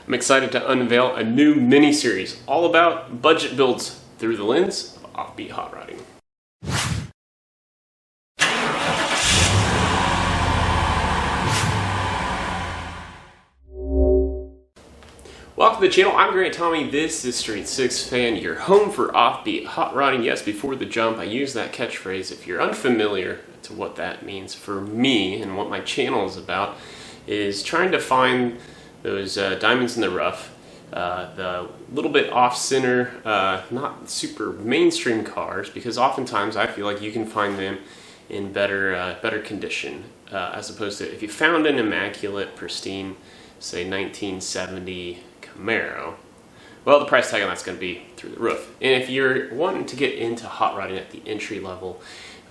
I'm excited to unveil a new mini-series all about budget builds through the lens of offbeat hot rodding. Welcome to the channel. I'm Grant Tommy. This is Street 6 Fan, your home for offbeat hot rodding. Yes, before the jump, I use that catchphrase. If you're unfamiliar to what that means for me and what my channel is about, is trying to find those diamonds in the rough, the little bit off-center, not super mainstream cars, because oftentimes I feel like you can find them in better condition, as opposed to if you found an immaculate, pristine, say 1970 Camaro, well, the price tag on that's going to be through the roof. And if you're wanting to get into hot rodding at the entry level,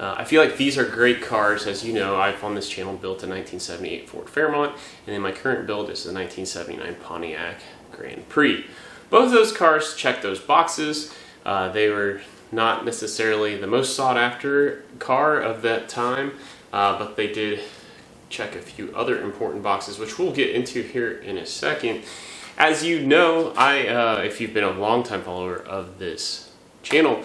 I feel like these are great cars. As you know, I've on this channel built a 1978 Ford Fairmont, and then my current build is a 1979 Pontiac Grand Prix. Both of those cars check those boxes. They were not necessarily the most sought after car of that time, but they did check a few other important boxes, which we'll get into here in a second. As you know, if you've been a long-time follower of this channel,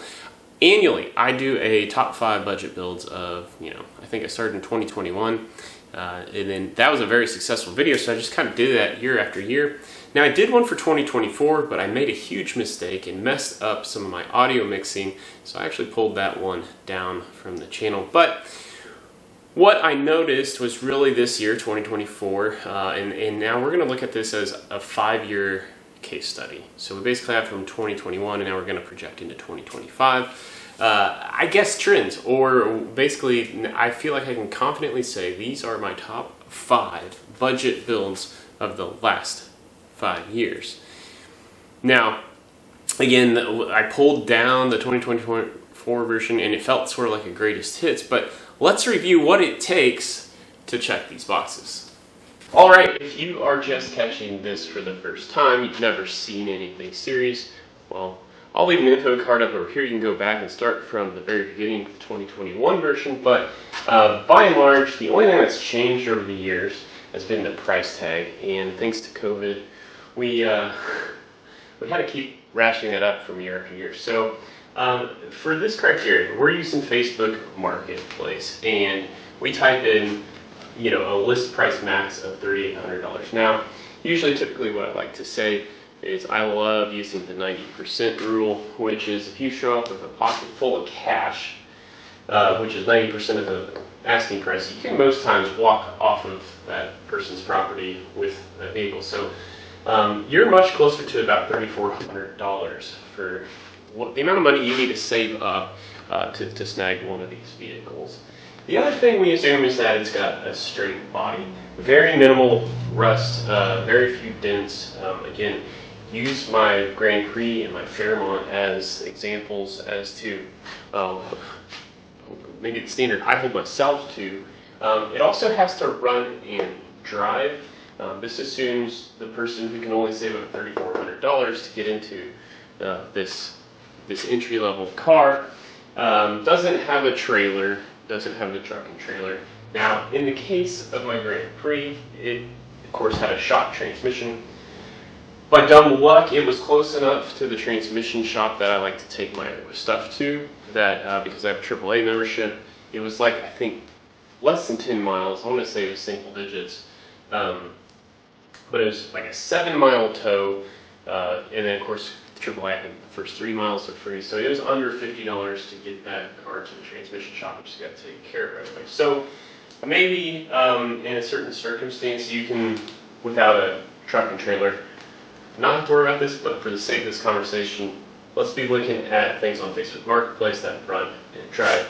annually I do a top 5 budget builds of, I think I started in 2021, and then that was a very successful video, so I just kind of did that year after year. Now, I did one for 2024, but I made a huge mistake and messed up some of my audio mixing, so I actually pulled that one down from the channel. But what I noticed was really this year, 2024, and now we're going to look at this as a 5-year case study. So we basically have from 2021, and now we're going to project into 2025. I guess trends, or basically I feel like I can confidently say these are my top 5 budget builds of the last 5 years. Now, again, I pulled down the 2024 version, and it felt sort of like a greatest hits, but let's review what it takes to check these boxes. All right, if you are just catching this for the first time, you've never seen any of these series, well, I'll leave an info card up over here. You can go back and start from the very beginning of the 2021 version, but by and large, the only thing that's changed over the years has been the price tag, and thanks to COVID, we had to keep ratcheting it up from year after year. So for this criteria, we're using Facebook Marketplace, and we type in, a list price max of $3,800. Now, typically what I like to say is I love using the 90% rule, which is if you show up with a pocket full of cash, which is 90% of the asking price, you can most times walk off of that person's property with a vehicle. So you're much closer to about $3,400 for the amount of money you need to save up to snag one of these vehicles. The other thing we assume is that it's got a straight body, very minimal rust, very few dents. Again, use my Grand Prix and my Fairmont as examples as to maybe the standard I hold myself to. It also has to run and drive. This assumes the person who can only save up $3,400 to get into this entry-level car doesn't have a trailer, doesn't have a truck and trailer. Now, in the case of my Grand Prix, it of course had a shock transmission. By dumb luck, it was close enough to the transmission shop that I like to take my stuff to, that because I have a AAA membership, it was like, I think, less than 10 miles. I want to say it was single digits. But it was like a 7-mile tow, and then of course AAA, I think the first 3 miles are free, so it was under $50 to get that car to the transmission shop, which you got to take care of right away. So maybe in a certain circumstance you can, without a truck and trailer, not have to worry about this, but for the sake of this conversation, let's be looking at things on Facebook Marketplace that run and drive.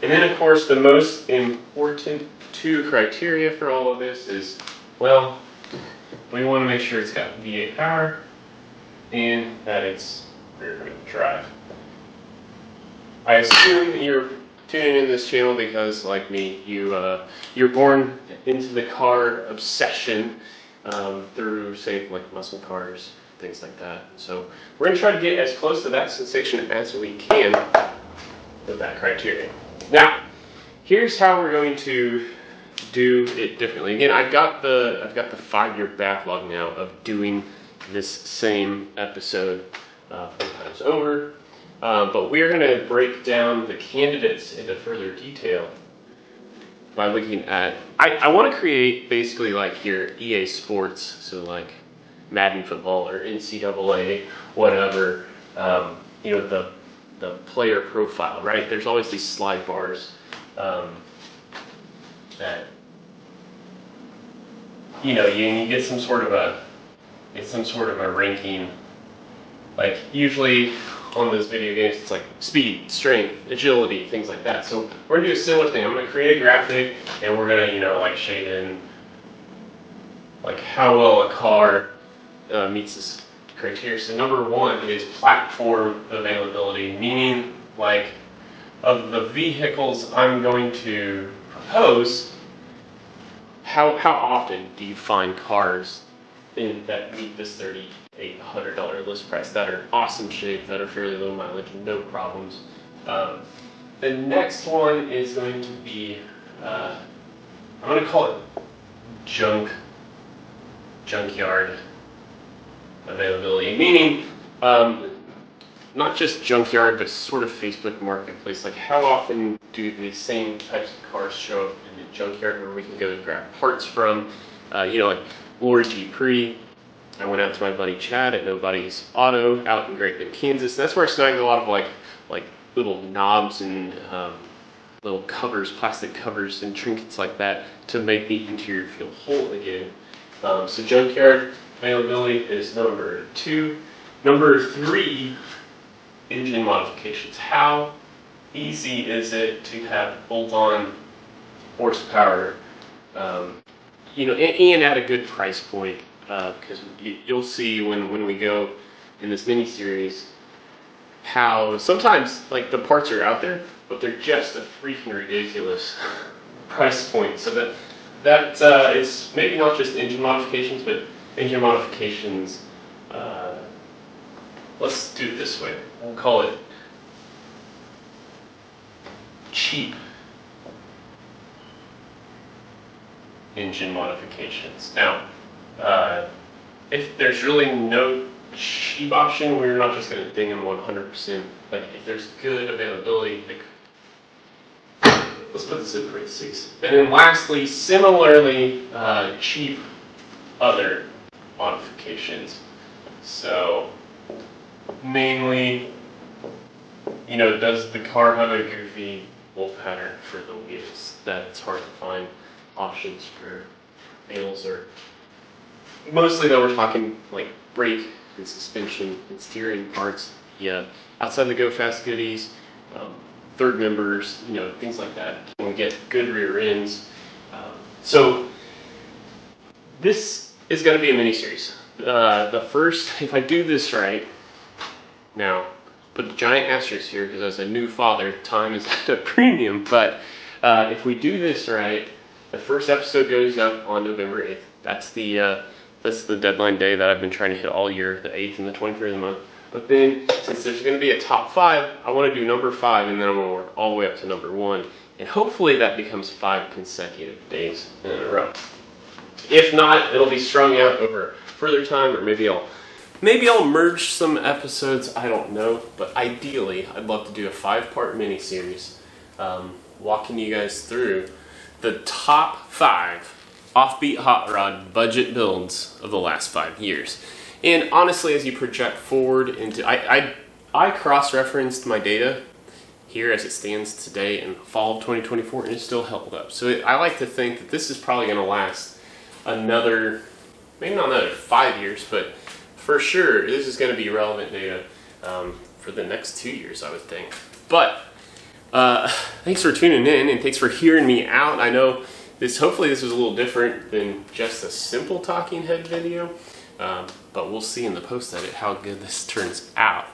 And then of course the most important 2 criteria for all of this is, well, we want to make sure it's got V8 power and that it's rear-wheel drive. I assume that you're tuning in this channel because, like me, you're born into the car obsession through, say, like muscle cars, things like that. So we're going to try to get as close to that sensation as we can with that criteria. Now, here's how we're going to do it differently. Again, I've got the 5-year backlog now of doing this same episode 4 times over. But we're going to break down the candidates into further detail by looking at, I want to create basically like your EA Sports, so like Madden football or NCAA, whatever, the player profile, right? There's always these slide bars that, you get some sort of a ranking. Like usually on those video games, it's like speed, strength, agility, things like that. So we're gonna do a similar thing. I'm gonna create a graphic, and we're gonna, like shade in like how well a car meets this criteria. So number 1 is platform availability, meaning like of the vehicles I'm going to propose, how often do you find cars that meet this $3,800 list price that are awesome shape, that are fairly low mileage, no problems. The next one is going to be, I'm going to call it junkyard availability, meaning not just junkyard, but sort of Facebook Marketplace. Like how often do the same types of cars show up in the junkyard where we can go grab parts from? Like Lori G. Pre. I went out to my buddy Chad at Nobody's Auto out in Great Bend, Kansas. That's where I snagged a lot of like little knobs and little covers, plastic covers and trinkets like that to make the interior feel whole again. So junkyard availability is number 2. Number 3, engine modifications. How easy is it to have bolt-on horsepower, and at a good price point? Because you'll see when we go in this mini-series how sometimes like the parts are out there, but they're just a freaking ridiculous price point. So that is maybe not just engine modifications, but engine modifications. Let's do it this way. We'll call it cheap engine modifications. Now, if there's really no cheap option, we're not just going to ding them 100%. Like if there's good availability, like let's put this in parentheses. And then lastly, similarly cheap other modifications. So mainly, does the car have a goofy bolt pattern for the wheels that it's hard to find options for panels, or mostly though we're talking like brake and suspension and steering parts, outside the Go Fast goodies, third members, things like that. Can we get good rear ends? So this is going to be a mini series. The first, if I do this right, now put a giant asterisk here because as a new father, time is at a premium. But if we do this right, the first episode goes up on November 8th. That's the deadline day that I've been trying to hit all year, the 8th and the 23rd of the month. But then, since there's going to be a top 5, I want to do number 5, and then I'm going to work all the way up to number 1. And hopefully that becomes 5 consecutive days in a row. If not, it'll be strung out over further time, or maybe I'll merge some episodes, I don't know. But ideally, I'd love to do a 5-part mini-series walking you guys through the top 5 offbeat hot rod budget builds of the last 5 years. And honestly, as you project forward into, I cross-referenced my data here as it stands today in the fall of 2024, and it's still held up. So I like to think that this is probably going to last another, maybe not another 5 years, but for sure this is going to be relevant data for the next 2 years, I would think. But thanks for tuning in, and thanks for hearing me out. I know hopefully this was a little different than just a simple talking head video, but we'll see in the post edit how good this turns out.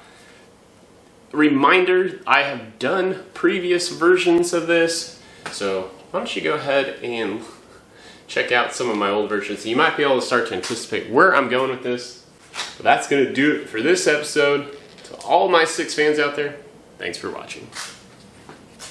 Reminder, I have done previous versions of this, so why don't you go ahead and check out some of my old versions. You might be able to start to anticipate where I'm going with this. But that's going to do it for this episode. To all my 6 fans out there, thanks for watching.